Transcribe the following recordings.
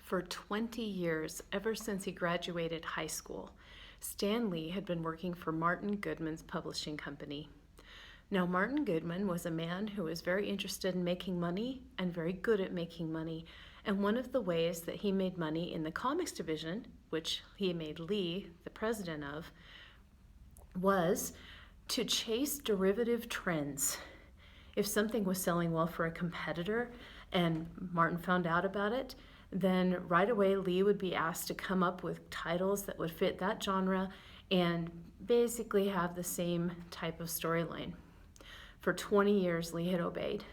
For 20 years, ever since he graduated high school, Stan Lee had been working for Martin Goodman's publishing company. Now, Martin Goodman was a man who was very interested in making money and very good at making money. And one of the ways that he made money in the comics division, which he made Lee the president of, was to chase derivative trends. If something was selling well for a competitor and Martin found out about it, then right away Lee would be asked to come up with titles that would fit that genre and basically have the same type of storyline. For 20 years, Lee had obeyed.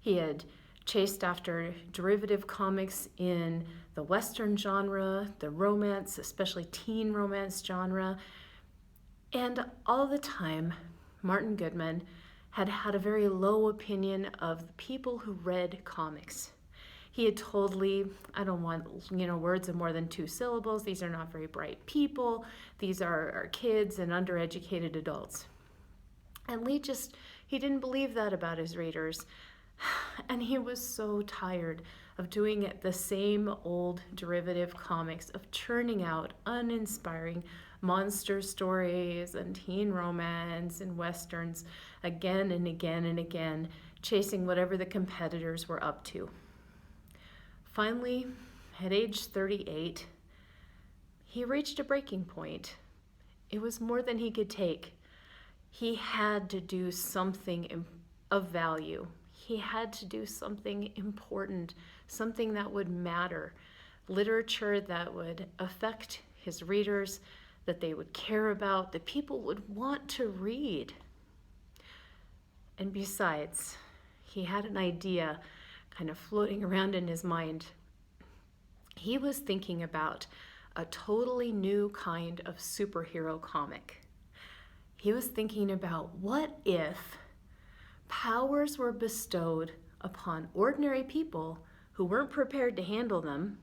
He had chased after derivative comics in the Western genre, the romance, especially teen romance genre, and all the time, Martin Goodman had had a very low opinion of the people who read comics. He had told Lee, I don't want, words of more than 2 syllables. These are not very bright people. These are kids and undereducated adults. And Lee he didn't believe that about his readers. And he was so tired of doing it the same old derivative comics, of churning out uninspiring monster stories and teen romance and westerns again and again and again, chasing whatever the competitors were up to. Finally, at age 38, he reached a breaking point. It was more than he could take. He had to do something of value. He had to do something important, something that would matter, literature that would affect his readers, that they would care about, that people would want to read. And besides, he had an idea kind of floating around in his mind. He was thinking about a totally new kind of superhero comic. He was thinking about, what if powers were bestowed upon ordinary people who weren't prepared to handle them,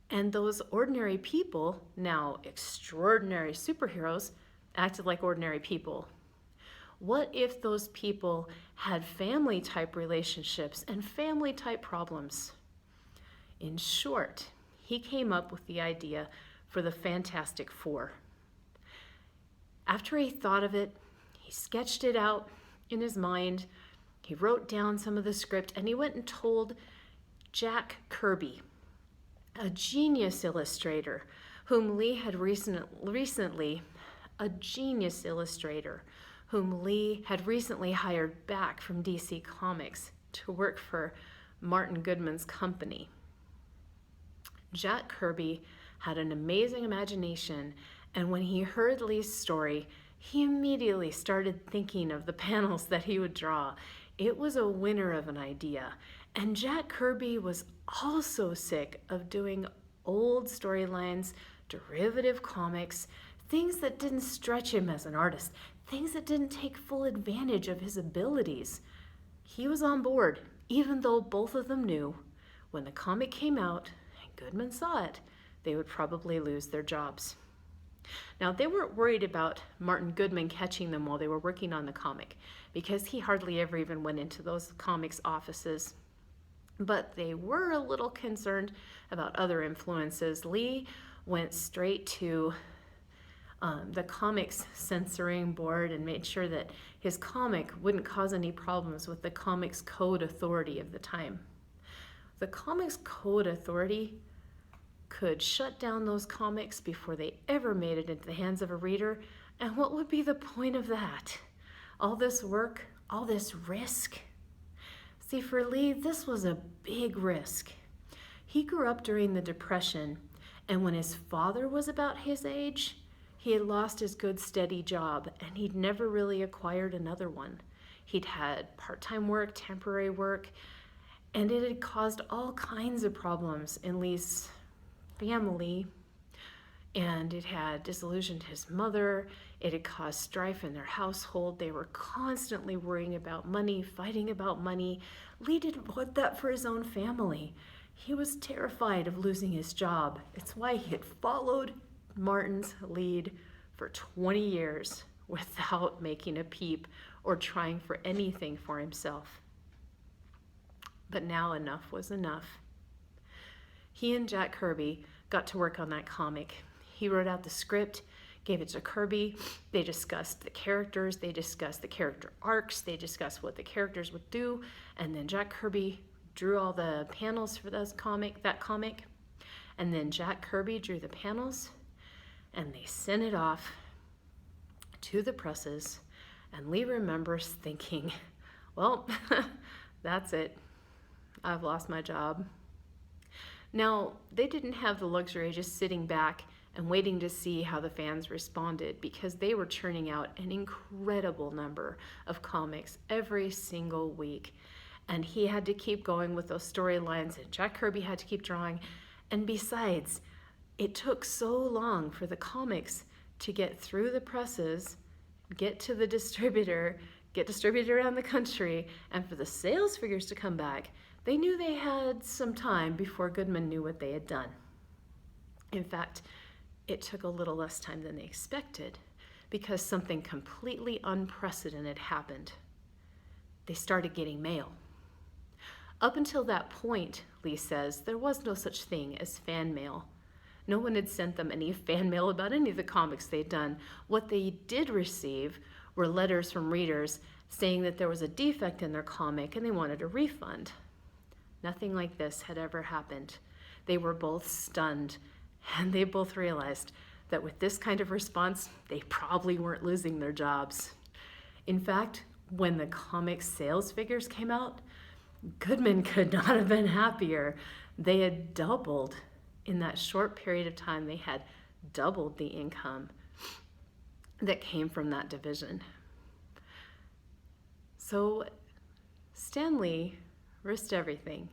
and those ordinary people, now extraordinary superheroes, acted like ordinary people? What if those people had family-type relationships and family-type problems? In short, he came up with the idea for the Fantastic Four. After he thought of it, he sketched it out in his mind, he wrote down some of the script, and he went and told Jack Kirby, a genius illustrator whom Lee had recently hired back from DC Comics to work for Martin Goodman's company. Jack Kirby had an amazing imagination, and when he heard Lee's story, he immediately started thinking of the panels that he would draw. It was a winner of an idea. And Jack Kirby was also sick of doing old storylines, derivative comics, things that didn't stretch him as an artist, things that didn't take full advantage of his abilities. He was on board, even though both of them knew when the comic came out and Goodman saw it, they would probably lose their jobs. Now, they weren't worried about Martin Goodman catching them while they were working on the comic, because he hardly ever even went into those comics offices. But they were a little concerned about other influences. Lee went straight to the comics censoring board and made sure that his comic wouldn't cause any problems with the Comics Code Authority of the time. The Comics Code Authority could shut down those comics before they ever made it into the hands of a reader, and what would be the point of that? All this work, all this risk? See, for Lee, this was a big risk. He grew up during the Depression, and when his father was about his age, he had lost his good, steady job, and he'd never really acquired another one. He'd had part-time work, temporary work, and it had caused all kinds of problems in Lee's family, and it had disillusioned his mother. It had caused strife in their household. They were constantly worrying about money, fighting about money. Lee didn't want that for his own family. He was terrified of losing his job. It's why he had followed Martin's lead for 20 years without making a peep or trying for anything for himself. But now enough was enough. he and Jack Kirby got to work on that comic. He wrote out the script, gave it to Kirby. They discussed the characters, they discussed the character arcs, they discussed what the characters would do, and then Jack Kirby drew all the panels for that comic, and then Jack Kirby drew the panels, and they sent it off to the presses, and Lee remembers thinking, well, that's it. I've lost my job. Now, they didn't have the luxury of just sitting back and waiting to see how the fans responded, because they were churning out an incredible number of comics every single week. And he had to keep going with those storylines, and Jack Kirby had to keep drawing. And besides, it took so long for the comics to get through the presses, get to the distributor, get distributed around the country, and for the sales figures to come back. They knew they had some time before Goodman knew what they had done. In fact, it took a little less time than they expected, because something completely unprecedented happened. They started getting mail. Up until that point, Lee says, there was no such thing as fan mail. No one had sent them any fan mail about any of the comics they'd done. What they did receive were letters from readers saying that there was a defect in their comic and they wanted a refund. Nothing like this had ever happened. They were both stunned, and they both realized that with this kind of response, they probably weren't losing their jobs. In fact, when the comic sales figures came out, Goodman could not have been happier. They had doubled in that short period of time. They had doubled the income that came from that division. So Stan Lee risked everything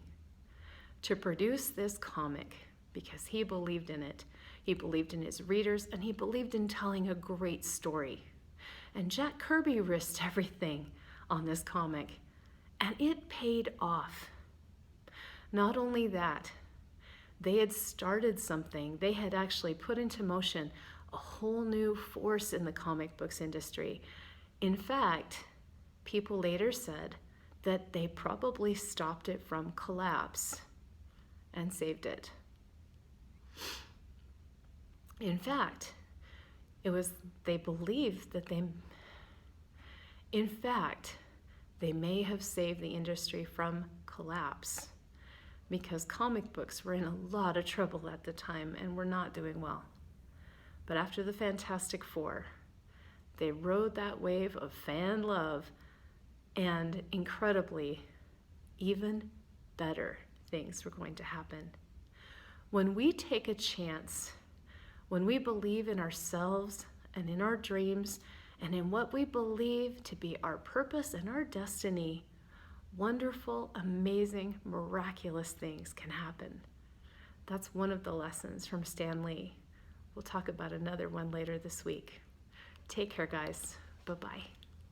to produce this comic because he believed in it. He believed in his readers, and he believed in telling a great story. And Jack Kirby risked everything on this comic, and it paid off. Not only that, they had started something. They had actually put into motion a whole new force in the comic books industry. In fact, people later said that they probably stopped it from collapse and saved it. In fact, they believed that they may have saved the industry from collapse, because comic books were in a lot of trouble at the time and were not doing well. But after the Fantastic Four, they rode that wave of fan love, and incredibly, even better things were going to happen. When we take a chance, when we believe in ourselves and in our dreams and in what we believe to be our purpose and our destiny, wonderful, amazing, miraculous things can happen. That's one of the lessons from Stan Lee. We'll talk about another one later this week. Take care, guys. Bye-bye.